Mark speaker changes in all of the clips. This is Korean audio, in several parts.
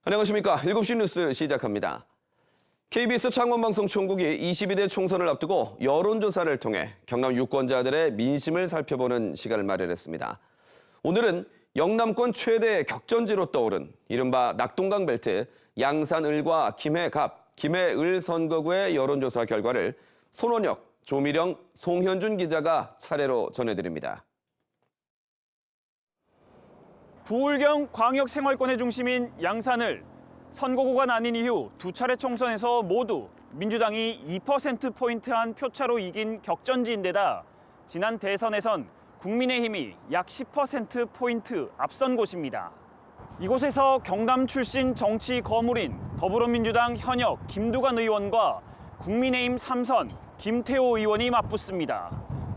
Speaker 1: 안녕하십니까. 7시 뉴스 시작합니다. KBS 창원방송총국이 22대 총선을 앞두고 여론조사를 통해 경남 유권자들의 민심을 살펴보는 시간을 마련했습니다. 오늘은 영남권 최대 격전지로 떠오른 이른바 낙동강 벨트 양산을과 김해갑, 김해을 선거구의 여론조사 결과를 손원혁, 조미령, 송현준 기자가 차례로 전해드립니다.
Speaker 2: 부울경 광역생활권의 중심인 양산을 선거구가 나뉜 이후 두 차례 총선에서 모두 민주당이 2%포인트한 표차로 이긴 격전지인데다 지난 대선에선 국민의힘이 약 10%포인트 앞선 곳입니다. 이곳에서 경남 출신 정치 거물인 더불어민주당 현역 김두관 의원과 국민의힘 3선 김태호 의원이 맞붙습니다.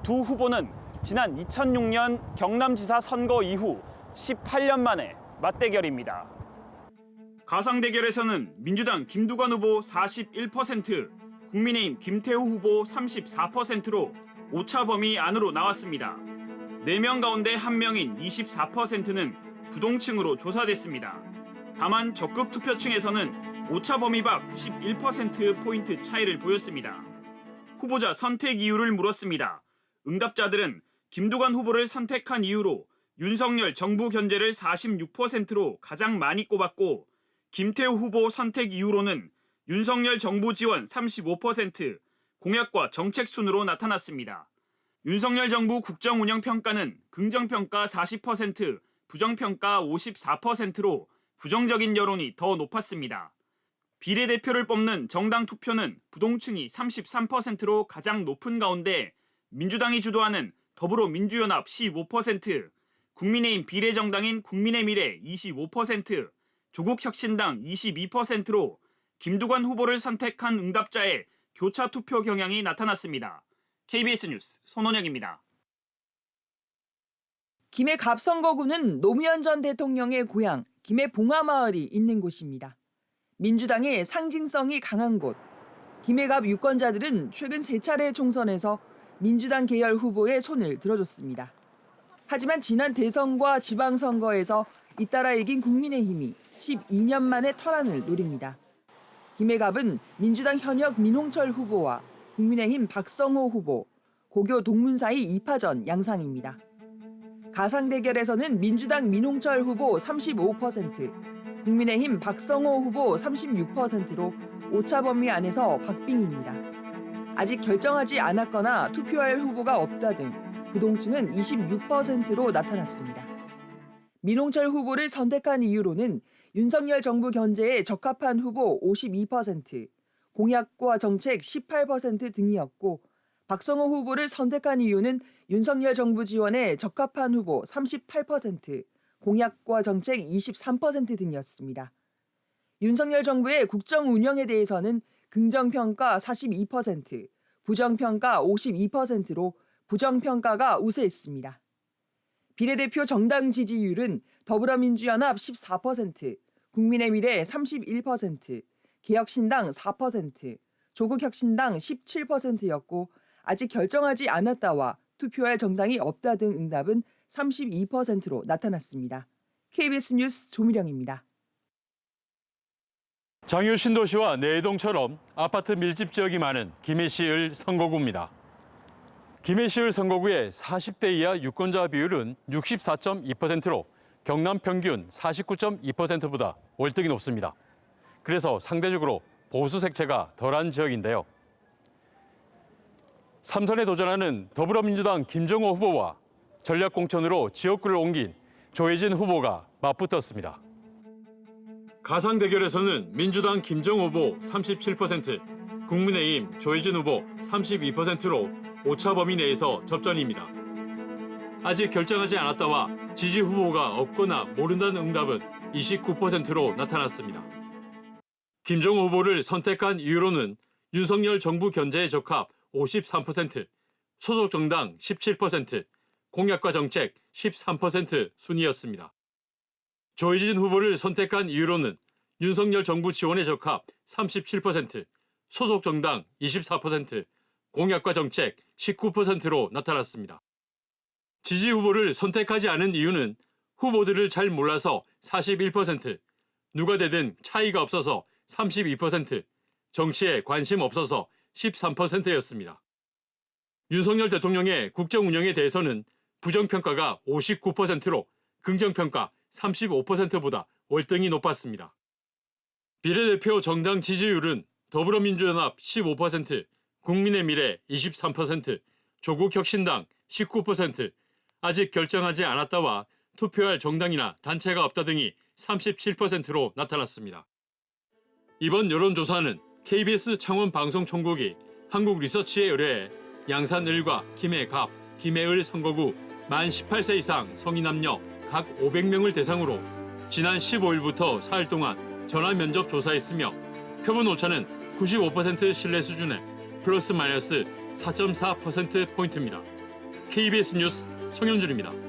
Speaker 2: 두 후보는 지난 2006년 경남지사 선거 이후 18년 만에 맞대결입니다. 가상 대결에서는 민주당 김두관 후보 41%, 국민의힘 김태호 후보 34%로 오차 범위 안으로 나왔습니다. 4명 가운데 1명인 24%는 부동층으로 조사됐습니다. 다만 적극 투표층에서는 오차 범위 밖 11%포인트 차이를 보였습니다. 후보자 선택 이유를 물었습니다. 응답자들은 김두관 후보를 선택한 이유로 윤석열 정부 견제를 46%로 가장 많이 꼽았고 김태호 후보 선택 이유로는 윤석열 정부 지원 35%, 공약과 정책 순으로 나타났습니다. 윤석열 정부 국정운영평가는 긍정평가 40%, 부정평가 54%로 부정적인 여론이 더 높았습니다. 비례대표를 뽑는 정당 투표는 부동층이 33%로 가장 높은 가운데 민주당이 주도하는 더불어민주연합 15%, 국민의힘 비례정당인 국민의미래 25%, 조국혁신당 22%로 김두관 후보를 선택한 응답자의 교차 투표 경향이 나타났습니다. KBS 뉴스 손원혁입니다.
Speaker 3: 김해갑 선거구는 노무현 전 대통령의 고향 김해 봉화마을이 있는 곳입니다. 민주당의 상징성이 강한 곳. 김해갑 유권자들은 최근 3차례 총선에서 민주당 계열 후보의 손을 들어줬습니다. 하지만 지난 대선과 지방선거에서 잇따라 이긴 국민의힘이 12년 만에 탈환을 노립니다. 김해갑은 민주당 현역 민홍철 후보와 국민의힘 박성호 후보, 고교 동문사이 2파전 양상입니다. 가상 대결에서는 민주당 민홍철 후보 35%, 국민의힘 박성호 후보 36%로 오차 범위 안에서 박빙입니다. 아직 결정하지 않았거나 투표할 후보가 없다 등 부동층은 26%로 나타났습니다. 민홍철 후보를 선택한 이유로는 윤석열 정부 견제에 적합한 후보 52%, 공약과 정책 18% 등이었고 박성호 후보를 선택한 이유는 윤석열 정부 지원에 적합한 후보 38%, 공약과 정책 23% 등이었습니다. 윤석열 정부의 국정 운영에 대해서는 긍정평가 42%, 부정평가 52%로 부정평가가 우세했습니다. 비례대표 정당 지지율은 더불어민주연합 14%, 국민의미래 31%, 개혁신당 4%, 조국혁신당 17%였고 아직 결정하지 않았다와 투표할 정당이 없다 등 응답은 32%로 나타났습니다. KBS 뉴스 조미령입니다.
Speaker 4: 장유 신도시와 내동처럼 아파트 밀집 지역이 많은 김해시을 선거구입니다. 김해시을 선거구의 40대 이하 유권자 비율은 64.2%로 경남 평균 49.2%보다 월등히 높습니다. 그래서 상대적으로 보수 색채가 덜한 지역인데요. 3선에 도전하는 더불어민주당 김정호 후보와 전략공천으로 지역구를 옮긴 조혜진 후보가 맞붙었습니다. 가상 대결에서는 민주당 김정호 후보 37%, 국민의힘 조혜진 후보 32%로 오차 범위 내에서 접전입니다. 아직 결정하지 않았다와 지지 후보가 없거나 모른다는 응답은 29%로 나타났습니다. 김정호 후보를 선택한 이유로는 윤석열 정부 견제에 적합 53%, 소속 정당 17%, 공약과 정책 13% 순이었습니다. 조혜진 후보를 선택한 이유로는 윤석열 정부 지원에 적합 37%, 소속 정당 24%, 공약과 정책 19%로 나타났습니다. 지지 후보를 선택하지 않은 이유는 후보들을 잘 몰라서 41%, 누가 되든 차이가 없어서 32%, 정치에 관심 없어서 13%였습니다. 윤석열 대통령의 국정 운영에 대해서는 부정평가가 59%로 긍정평가 35%보다 월등히 높았습니다. 비례대표 정당 지지율은 더불어민주연합 15%, 국민의미래 23%, 조국혁신당 19%, 아직 결정하지 않았다와 투표할 정당이나 단체가 없다 등이 37%로 나타났습니다. 이번 여론조사는 KBS 창원방송총국이 한국리서치에 의뢰해 양산 을과 김해 갑, 김해 을 선거구 만 18세 이상 성인 남녀 각 500명을 대상으로 지난 15일부터 4일 동안 전화 면접 조사했으며 표본 오차는 95% 신뢰 수준의 플러스 마이너스 4.4%포인트입니다. KBS 뉴스 송현준입니다.